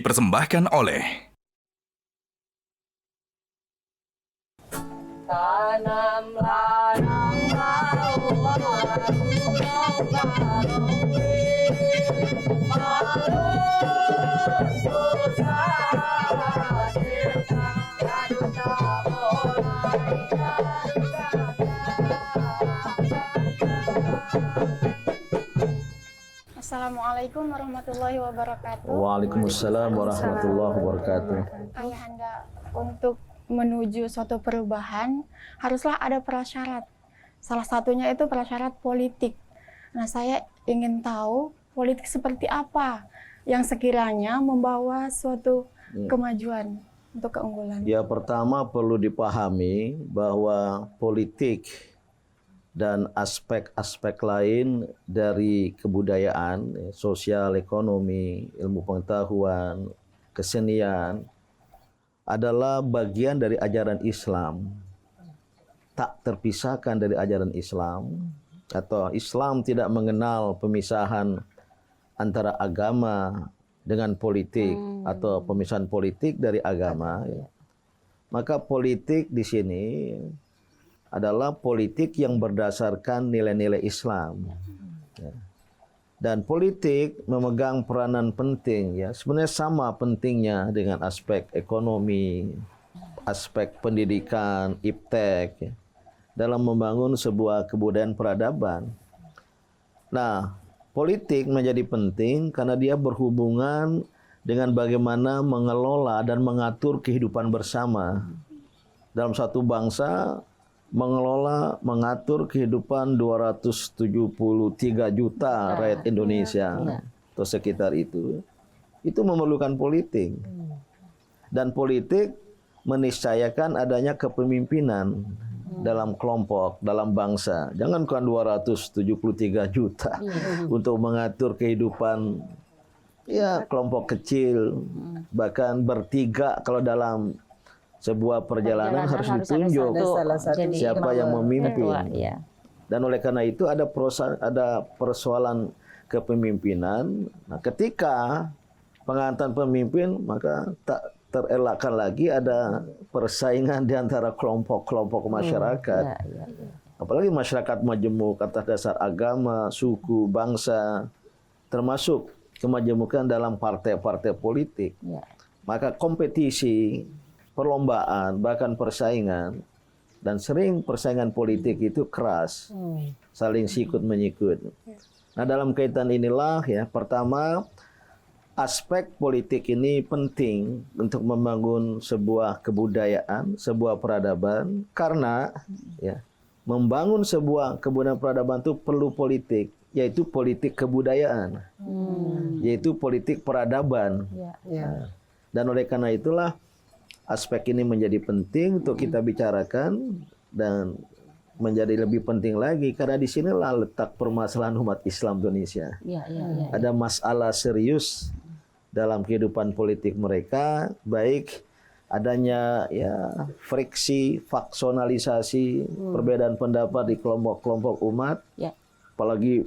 dipersembahkan oleh Tanamlah Assalamualaikum warahmatullahi wabarakatuh. Waalaikumsalam warahmatullahi wabarakatuh. Ayahanda, untuk menuju suatu perubahan haruslah ada prasyarat. Salah satunya itu prasyarat politik. Nah, saya ingin tahu politik seperti apa yang sekiranya membawa suatu kemajuan untuk keunggulan. Ya, pertama perlu dipahami bahwa politik dan aspek-aspek lain dari kebudayaan, sosial, ekonomi, ilmu pengetahuan, kesenian adalah bagian dari ajaran Islam. Tak terpisahkan dari ajaran Islam, atau Islam tidak mengenal pemisahan antara agama dengan politik atau pemisahan politik dari agama. Ya. Maka politik di sini adalah politik yang berdasarkan nilai-nilai Islam. Ya. Dan politik memegang peranan penting, ya. Sebenarnya sama pentingnya dengan aspek ekonomi, aspek pendidikan, iptek, ya, dalam membangun sebuah kebudayaan peradaban. Nah, politik menjadi penting karena dia berhubungan dengan bagaimana mengelola dan mengatur kehidupan bersama dalam satu bangsa. Mengelola, mengatur kehidupan 273 juta rakyat Indonesia atau sekitar itu memerlukan politik. Dan politik meniscayakan adanya kepemimpinan dalam kelompok, dalam bangsa. Jangankan 273 juta untuk mengatur kehidupan ya kelompok kecil, bahkan bertiga kalau dalam sebuah perjalanan harus ditunjuk siapa yang memimpin. Dan oleh karena itu ada persoalan kepemimpinan. Nah, ketika pengangkatan pemimpin, maka tak terelakkan lagi ada persaingan di antara kelompok-kelompok masyarakat. Apalagi masyarakat majemuk atas dasar agama, suku, bangsa, termasuk kemajemukan dalam partai-partai politik. Maka kompetisi, perlombaan, bahkan persaingan, dan sering persaingan politik itu keras, saling sikut menyikut. Nah, dalam kaitan inilah ya, pertama aspek politik ini penting untuk membangun sebuah kebudayaan, sebuah peradaban, karena ya membangun sebuah kebudayaan peradaban itu perlu politik, yaitu politik kebudayaan, yaitu politik peradaban. Nah, dan oleh karena itulah aspek ini menjadi penting untuk kita bicarakan, dan menjadi lebih penting lagi karena di sinilah letak permasalahan umat Islam Indonesia. Ada masalah serius dalam kehidupan politik mereka, baik adanya ya friksi, faksionalisasi, perbedaan pendapat di kelompok-kelompok umat. Apalagi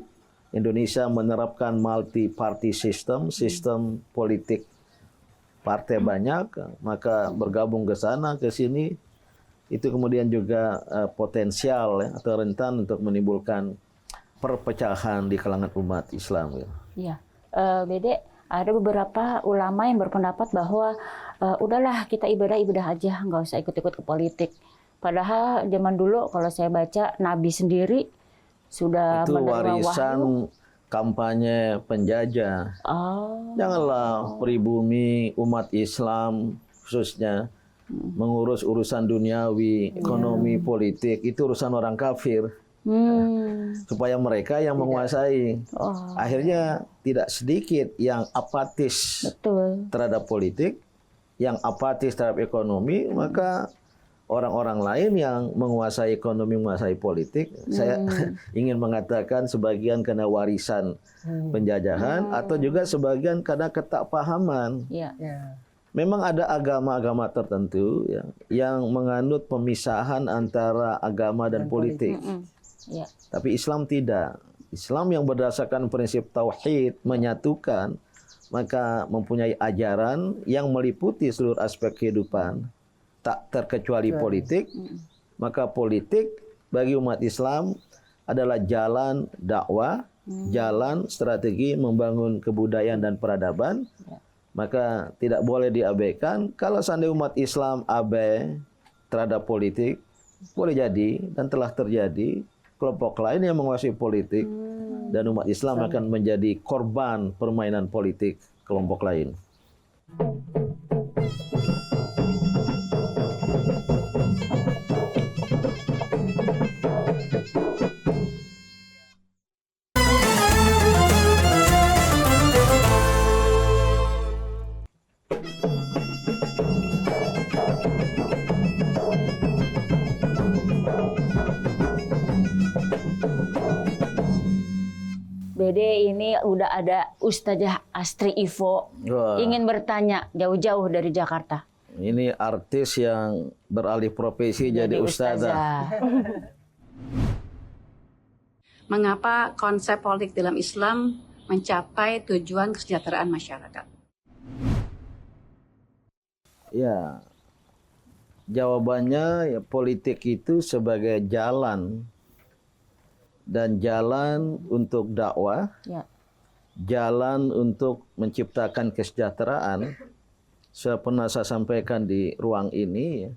Indonesia menerapkan multi party system, sistem politik partai banyak, maka bergabung ke sana ke sini itu kemudian juga potensial ya, atau rentan untuk menimbulkan perpecahan di kalangan umat Islam. Bede, ada beberapa ulama yang berpendapat bahwa udahlah kita ibadah aja, nggak usah ikut-ikut ke politik. Padahal zaman dulu kalau saya baca Nabi sendiri sudah itu menerima warisan wahyu. Kampanye penjajah. Janganlah pribumi umat Islam khususnya mengurus urusan duniawi, ekonomi, politik, itu urusan orang kafir. Supaya mereka yang menguasai. Akhirnya tidak sedikit yang apatis terhadap politik, yang apatis terhadap ekonomi, maka orang-orang lain yang menguasai ekonomi, menguasai politik, saya ingin mengatakan sebagian karena warisan penjajahan, atau juga sebagian karena ketakpahaman. Memang ada agama-agama tertentu ya, yang menganut pemisahan antara agama dan politik. Tapi Islam tidak. Islam yang berdasarkan prinsip tauhid menyatukan maka mempunyai ajaran yang meliputi seluruh aspek kehidupan, tak terkecuali politik, maka politik bagi umat Islam adalah jalan dakwah, jalan strategi membangun kebudayaan dan peradaban. Maka tidak boleh diabaikan. Kalau seandainya umat Islam abai terhadap politik, boleh jadi dan telah terjadi kelompok lain yang menguasai politik dan umat Islam akan menjadi korban permainan politik kelompok lain. Bede, ini udah ada Ustazah Astri Ivo. Wah. Ingin bertanya jauh-jauh dari Jakarta. Ini artis yang beralih profesi jadi ustazah. Mengapa konsep politik dalam Islam mencapai tujuan kesejahteraan masyarakat? Ya, jawabannya ya, politik itu sebagai jalan dan jalan untuk dakwah, Ya. jalan untuk menciptakan kesejahteraan. Saya pernah saya sampaikan di ruang ini, ya.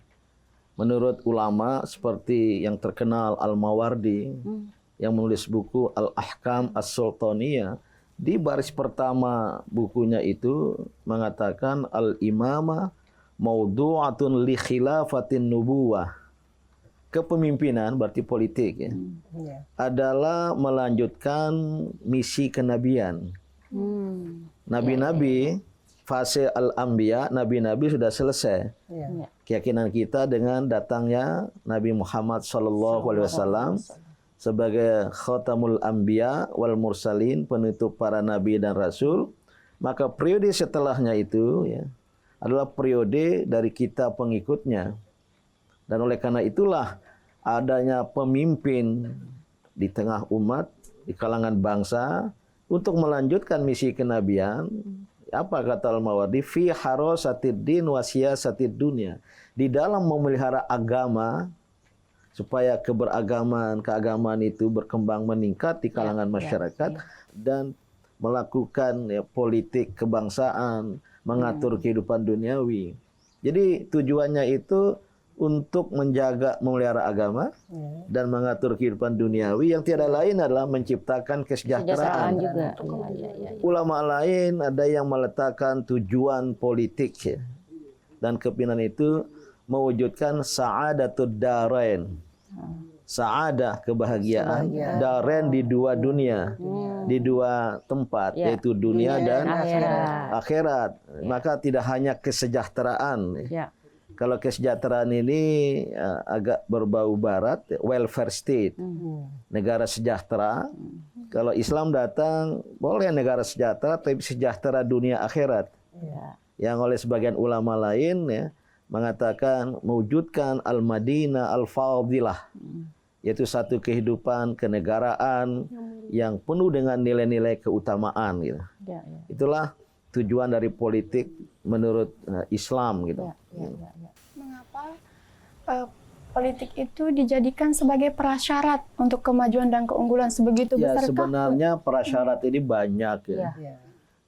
Menurut ulama seperti yang terkenal Al-Mawardi, yang menulis buku Al-Ahkam As-Sultaniyah, di baris pertama bukunya itu mengatakan al-imamah maudu'atun li khilafatin nubuwah. Kepemimpinan berarti politik, ya, adalah melanjutkan misi kenabian. Nabi-nabi, fase al-anbiya, nabi-nabi sudah selesai. Keyakinan kita dengan datangnya Nabi Muhammad SAW sebagai khatamul anbiya wal mursalin, penutup para nabi dan rasul, maka periode setelahnya itu, ya, adalah periode dari kita pengikutnya. Dan oleh karena itulah adanya pemimpin di tengah umat, di kalangan bangsa, untuk melanjutkan misi kenabian. Apa kata Al-Mawardi? Fi harasatid din wa siyasatid dunya. Di dalam memelihara agama, supaya keagamaan itu berkembang meningkat di kalangan masyarakat, dan melakukan, ya, politik kebangsaan, mengatur kehidupan duniawi. Jadi tujuannya itu untuk menjaga, memelihara agama dan mengatur kehidupan duniawi, yang tiada lain adalah menciptakan kesejahteraan. juga. Ulama lain ada yang meletakkan tujuan politik, ya, dan kepimpinan itu mewujudkan sa'adatud darain. Sa'adah, kebahagiaan, darain di dua dunia, di dua tempat, yaitu dunia dan akhirat. Maka tidak hanya kesejahteraan. Kalau kesejahteraan ini agak berbau barat, welfare state, negara sejahtera. Kalau Islam datang, boleh negara sejahtera, tapi sejahtera dunia akhirat. Yang oleh sebagian ulama lain, ya, mengatakan mewujudkan al-Madinah al-Fadilah, yaitu satu kehidupan kenegaraan yang penuh dengan nilai-nilai keutamaan, gitu. Itulah tujuan dari politik menurut Islam, gitu. Mengapa politik itu dijadikan sebagai prasyarat untuk kemajuan dan keunggulan sebegitu Ya, besar? sebenarnya prasyarat ini banyak, ya.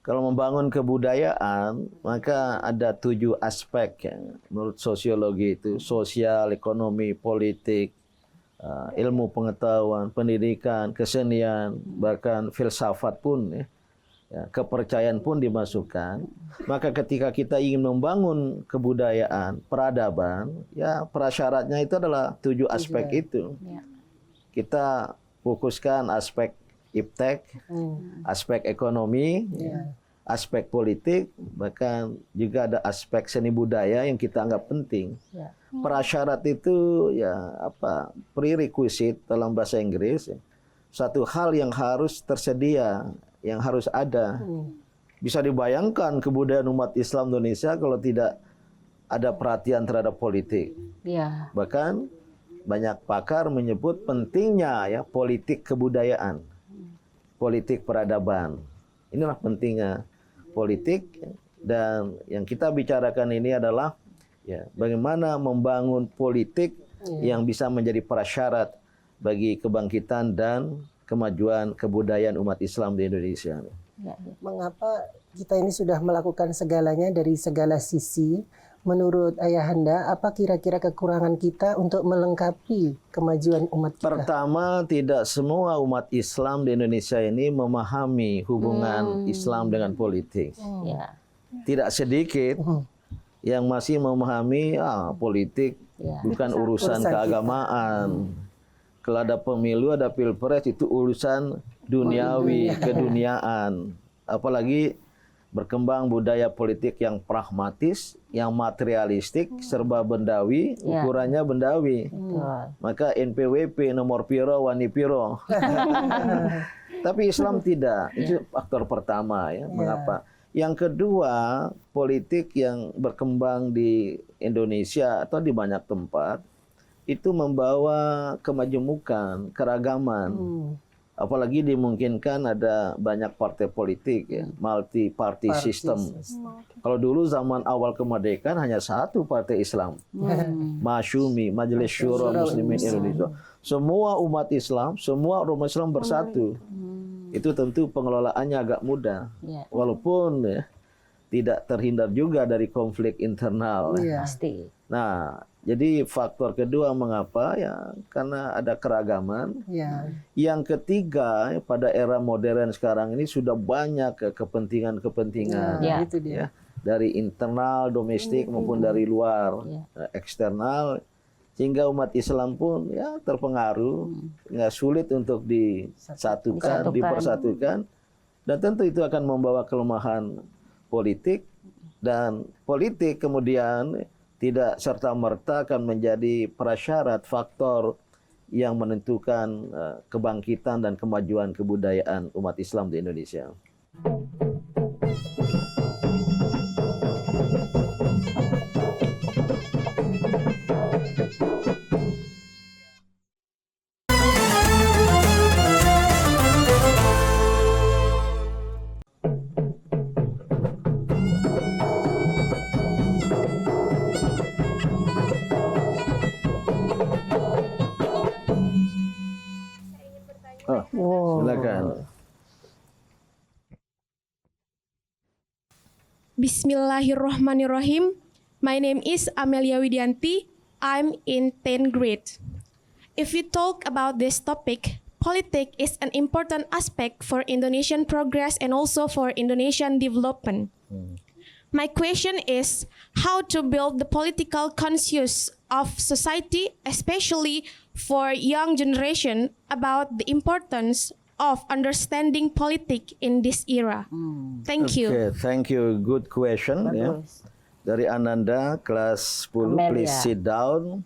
Kalau membangun kebudayaan, maka ada 7 aspek, ya, menurut sosiologi itu: sosial, ekonomi, politik, ilmu pengetahuan, pendidikan, kesenian, bahkan filsafat pun, ya. Ya, kepercayaan pun dimasukkan. Maka ketika kita ingin membangun kebudayaan, peradaban, ya, prasyaratnya itu adalah 7 aspek itu. Kita fokuskan aspek iptek, aspek ekonomi, aspek politik, bahkan juga ada aspek seni budaya yang kita anggap penting. Prasyarat itu, ya, apa, prerequisite dalam bahasa Inggris, ya, satu hal yang harus tersedia, yang harus ada. Bisa dibayangkan kebudayaan umat Islam Indonesia kalau tidak ada perhatian terhadap politik. Bahkan banyak pakar menyebut pentingnya, ya, politik kebudayaan, politik peradaban. Inilah pentingnya politik, dan yang kita bicarakan ini adalah ya bagaimana membangun politik yang bisa menjadi prasyarat bagi kebangkitan dan kemajuan kebudayaan umat Islam di Indonesia. Mengapa kita ini sudah melakukan segalanya dari segala sisi? Menurut Ayahanda, apa kira-kira kekurangan kita untuk melengkapi kemajuan umat kita? Pertama, tidak semua umat Islam di Indonesia ini memahami hubungan Islam dengan politik. Ya. Tidak sedikit yang masih memahami politik bukan urusan keagamaan. Kalau ada pemilu, ada pilpres, itu urusan duniawi, keduniaan. Apalagi berkembang budaya politik yang pragmatis, yang materialistik, serba bendawi, ukurannya bendawi. Maka NPWP nomor piro, wani piro. Tapi Islam tidak. Itu faktor pertama ya. Mengapa? Yang kedua, politik yang berkembang di Indonesia atau di banyak tempat itu membawa kemajemukan, keragaman. Apalagi dimungkinkan ada banyak partai politik ya, multi party system. Kalau dulu zaman awal kemerdekaan hanya satu partai Islam, Masyumi, Majelis Syura Muslimin Indonesia. Semua umat Islam, semua umat Islam bersatu. Itu tentu pengelolaannya agak mudah, walaupun ya, tidak terhindar juga dari konflik internal. Pasti. Nah, jadi faktor kedua mengapa ya karena ada keragaman. Yang ketiga pada era modern sekarang ini sudah banyak kepentingan-kepentingan itu dia. dari internal domestik maupun dari luar eksternal, sehingga umat Islam pun ya terpengaruh, nggak sulit untuk disatukan, dipersatukan, dan tentu itu akan membawa kelemahan politik, dan politik kemudian tidak serta-merta akan menjadi prasyarat faktor yang menentukan kebangkitan dan kemajuan kebudayaan umat Islam di Indonesia. Silakan. Bismillahirrahmanirrahim. My name is Amelia Widianti. I'm in 10th grade. If we talk about this topic, politics is an important aspect for Indonesian progress and also for Indonesian development. My question is how to build the political conscious of society, especially for young generation, about the importance of understanding politics in this era. Thank you. Okay, thank you. Good question. Ya. Dari Ananda, kelas 10, please sit down.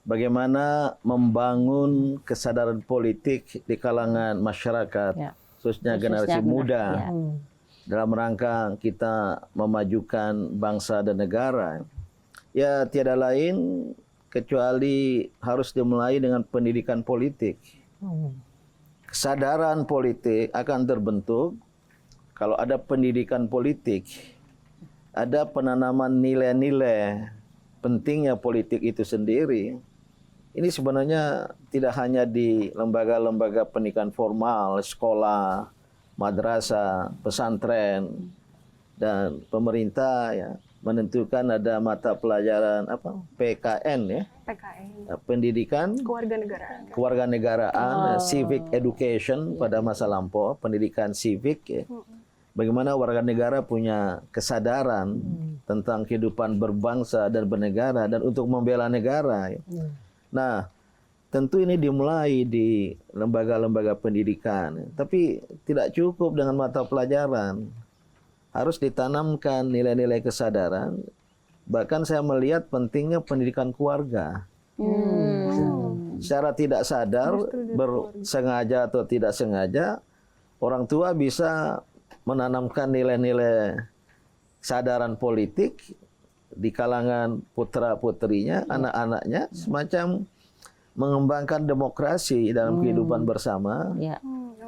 Bagaimana membangun kesadaran politik di kalangan masyarakat, khususnya generasi muda, dalam rangka kita memajukan bangsa dan negara. Ya, tiada lain kecuali harus dimulai dengan pendidikan politik. Kesadaran politik akan terbentuk kalau ada pendidikan politik, ada penanaman nilai-nilai pentingnya politik itu sendiri. Ini sebenarnya tidak hanya di lembaga-lembaga pendidikan formal, sekolah, madrasah, pesantren, dan pemerintah ya menentukan ada mata pelajaran PKN ya. PKN. Pendidikan kewarganegaraan, civic education pada masa lampau, pendidikan civic ya. Bagaimana warga negara punya kesadaran tentang kehidupan berbangsa dan bernegara dan untuk membela negara. Ya. Nah, tentu ini dimulai di lembaga-lembaga pendidikan, tapi tidak cukup dengan mata pelajaran. Harus ditanamkan nilai-nilai kesadaran. Bahkan saya melihat pentingnya pendidikan keluarga. Secara tidak sadar, bersengaja atau tidak sengaja, orang tua bisa menanamkan nilai-nilai kesadaran politik di kalangan putra-putrinya, anak-anaknya, semacam mengembangkan demokrasi dalam kehidupan bersama.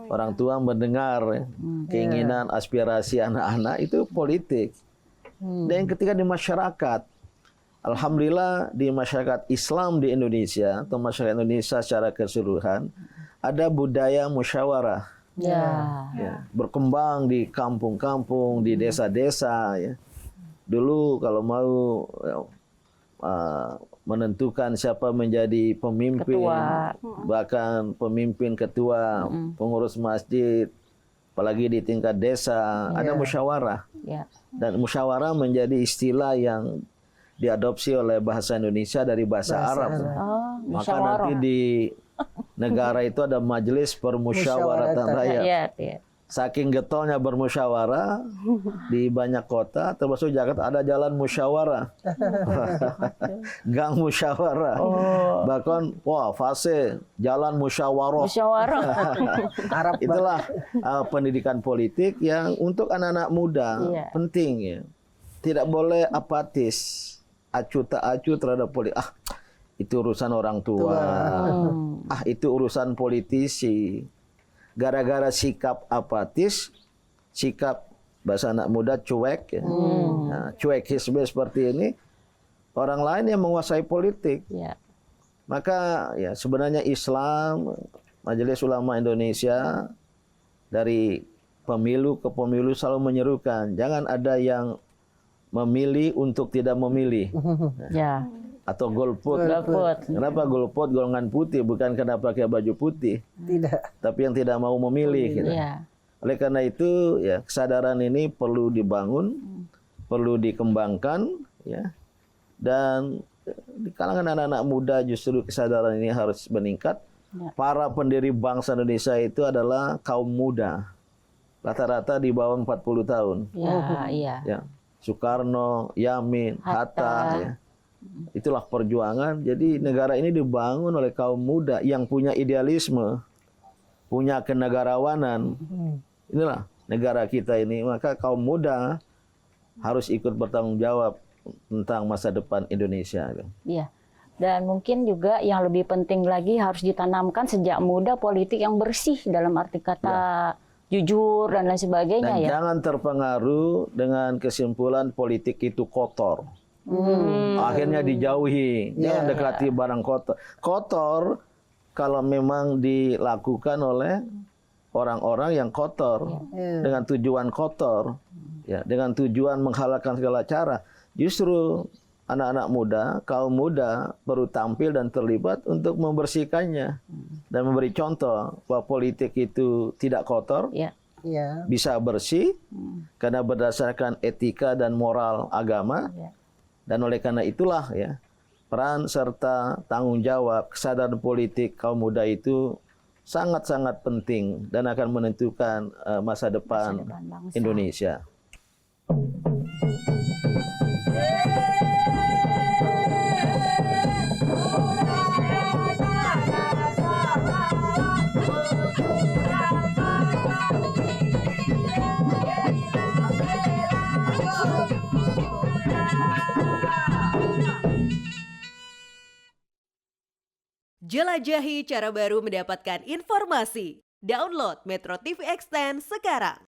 Orang tua mendengar keinginan, aspirasi anak-anak itu politik. Dan ketika di masyarakat, alhamdulillah di masyarakat Islam di Indonesia atau masyarakat Indonesia secara keseluruhan ada budaya musyawarah. Ya, berkembang di kampung-kampung, di desa-desa. Ya. Dulu kalau mau menentukan siapa menjadi pemimpin, bahkan pemimpin ketua, pengurus masjid, apalagi di tingkat desa, ada musyawarah. Dan musyawarah menjadi istilah yang diadopsi oleh bahasa Indonesia dari bahasa Arab. Maka nanti di negara itu ada majelis permusyawaratan rakyat. Saking getolnya bermusyawarah di banyak kota, termasuk Jakarta, ada jalan musyawarah, gang musyawarah, bahkan fase jalan musyawarah. Itulah pendidikan politik yang untuk anak-anak muda penting ya. Tidak boleh apatis, acuh tak acuh terhadap politik. Itu urusan orang tua. Itu urusan politisi. Gara-gara sikap apatis, sikap bahasa anak muda cuek, ya. Nah, cuekisme seperti ini, orang lain yang menguasai politik. Maka ya sebenarnya Islam, Majelis Ulama Indonesia dari pemilu ke pemilu selalu menyerukan, jangan ada yang memilih untuk tidak memilih. Atau golput. Kenapa golput golongan putih? Bukan karena pakai baju putih. Tidak. Tapi yang tidak mau memilih. Gitu. Oleh karena itu, ya kesadaran ini perlu dibangun, perlu dikembangkan, ya. Dan di kalangan anak-anak muda justru kesadaran ini harus meningkat. Para pendiri bangsa Indonesia itu adalah kaum muda. Rata-rata di bawah 40 tahun. Ya. Soekarno, Yamin, Hatta, ya. Itulah perjuangan. Jadi negara ini dibangun oleh kaum muda yang punya idealisme, punya kenegarawanan. Inilah negara kita ini. Maka kaum muda harus ikut bertanggung jawab tentang masa depan Indonesia. Iya. Dan mungkin juga yang lebih penting lagi harus ditanamkan sejak muda politik yang bersih dalam arti kata jujur dan lain sebagainya. Dan jangan terpengaruh dengan kesimpulan politik itu kotor. Akhirnya dijauhi, jangan dekati barang kotor. Kotor kalau memang dilakukan oleh orang-orang yang kotor dengan tujuan kotor, ya, dengan tujuan menghalalkan segala cara. Justru anak-anak muda, kaum muda perlu tampil dan terlibat untuk membersihkannya dan memberi contoh bahwa politik itu tidak kotor, bisa bersih karena berdasarkan etika dan moral agama. Dan oleh karena itulah ya peran serta tanggung jawab kesadaran politik kaum muda itu sangat-sangat penting dan akan menentukan masa depan Indonesia. Jelajahi cara baru mendapatkan informasi. Download Metro TV Extend sekarang.